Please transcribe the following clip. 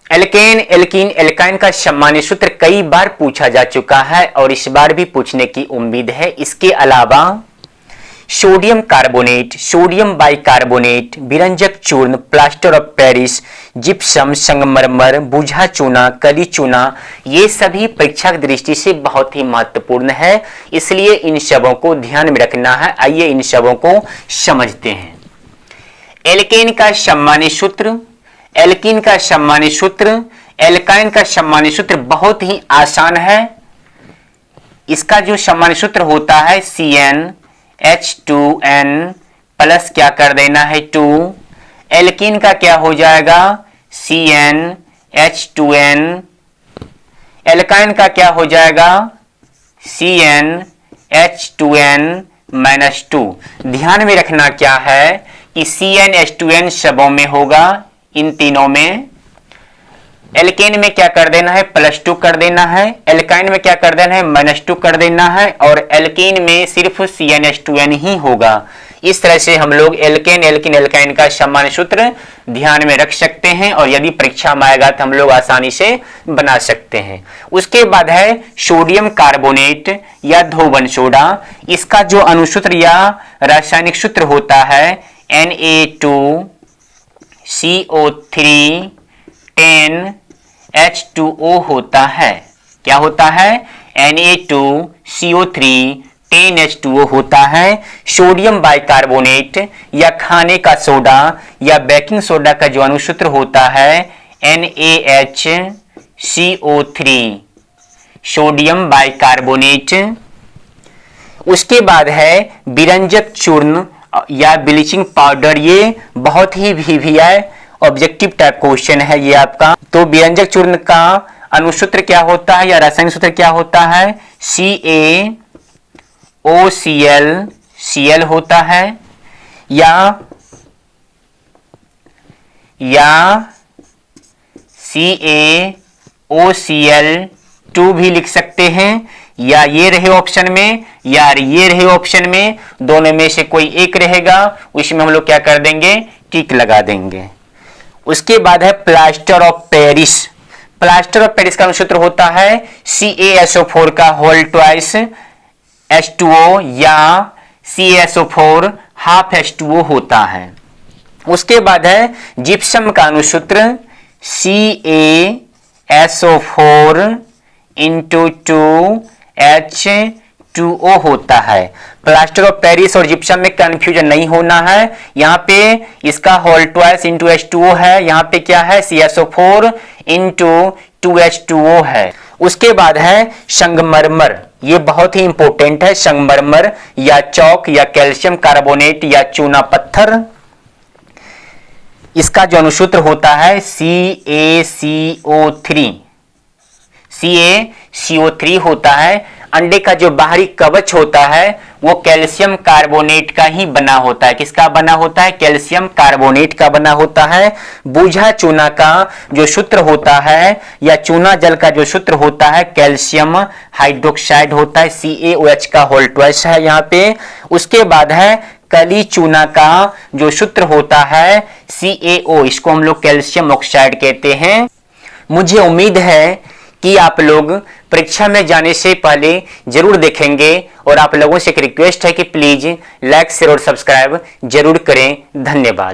Alkene, alkene, alkyne का सामान्य सूत्र कई बार पूछा जा चुका है और इस बार भी पूछने की उम्मीद है। इसके अलावा सोडियम कार्बोनेट, सोडियम बाइकार्बोनेट, विरंजक चूर्ण, प्लास्टर ऑफ पेरिस, जिप्सम, संगमरमर, बुझा चूना, कली चूना, ये सभी परीक्षा की दृष्टि से बहुत ही महत्वपूर्ण है, इसलिए इन सबों को ध्यान में रखना है। आइए इन सबों को समझते हैं। एल्केन का सामान्य सूत्र, एल्कीन का सामान्य सूत्र, एल्काइन का सामान्य सूत्र बहुत ही आसान है। इसका जो सामान्य सूत्र होता है CnH2n प्लस क्या कर देना है 2। एल्कीन का क्या हो जाएगा CnH2n। एल्काइन का क्या हो जाएगा CnH2n - 2। ध्यान में रखना क्या है कि CnH2n सबों में होगा, इन तीनों में। एल्केन में क्या कर देना है +2 कर देना है, एल्काइन में क्या कर देना है -2 कर देना है, और एल्कीन में सिर्फ CnH2n ही होगा। इस तरह से हम लोग एल्केन, एल्कीन, एल्काइन का सामान्य सूत्र ध्यान में रख सकते हैं और यदि परीक्षा में आएगा तो हम लोग आसानी से बना सकते हैं। उसके बाद है सोडियम कार्बोनेट या धोवन सोडा। इसका जो अनुसूत्र या रासायनिक सूत्र होता है Na2CO3 10H2O होता है। क्या होता है Na2CO3 10H2O होता है। सोडियम बाइकार्बोनेट या खाने का सोडा या बेकिंग सोडा का जो अनुसूत्र होता है NaHCO3 सोडियम बाइकार्बोनेट। उसके बाद है विरंजक चूर्ण या ब्लीचिंग पाउडर। ये बहुत ही VVI ऑब्जेक्टिव टाइप क्वेश्चन है ये आपका। तो विरंजक चूर्ण का अनुसूत्र क्या होता है या रासायनिक सूत्र क्या होता है CaOCl होता है या CaOCl2 भी लिख सकते हैं, या ये रहे ऑप्शन में या ये रहे ऑप्शन में, दोनों में से कोई एक रहेगा, उसमें हम लोग क्या कर देंगे टिक लगा देंगे। उसके बाद है plaster of Paris. Plaster of Paris का अनुसूत्र होता है CaSO4 का होल ट्वाइस H2O या CaSO4 हाफ H2O होता है। उसके बाद है जिप्सम का अनुसूत्र CaSO4 × 2H2O होता है। प्लास्टर ऑफ पेरिस और जिप्सम में कंफ्यूजन नहीं होना है। यहाँ पे इसका होल ट्वाइस × H2O है, यहाँ पे क्या है CaSO4 × 2H2O है। उसके बाद है संगमरमर। ये बहुत ही इंपॉर्टेंट है। संगमरमर या चौक या कैल्शियम कार्बोनेट या चूना पत्थर। इसका जो अनुसूत्र होता है CaCO3 होता है। अंडे का जो बाहरी कवच होता है वो कैल्शियम कार्बोनेट का ही बना होता है। किसका बना होता है कैल्शियम कार्बोनेट का बना होता है। बूझा चूना का जो सूत्र होता है या चूना जल का जो सूत्र होता है कैल्शियम हाइड्रोक्साइड होता है, CaOH का होल ट्वाइस है यहाँ पे। उसके बाद है कली चूना का जो सूत्र होता है CaO, इसको हम लोग कैल्शियम ऑक्साइड कहते हैं। मुझे उम्मीद है कि आप लोग परीक्षा में जाने से पहले जरूर देखेंगे और आप लोगों से एक रिक्वेस्ट है कि प्लीज लाइक शेयर और सब्सक्राइब जरूर करें। धन्यवाद।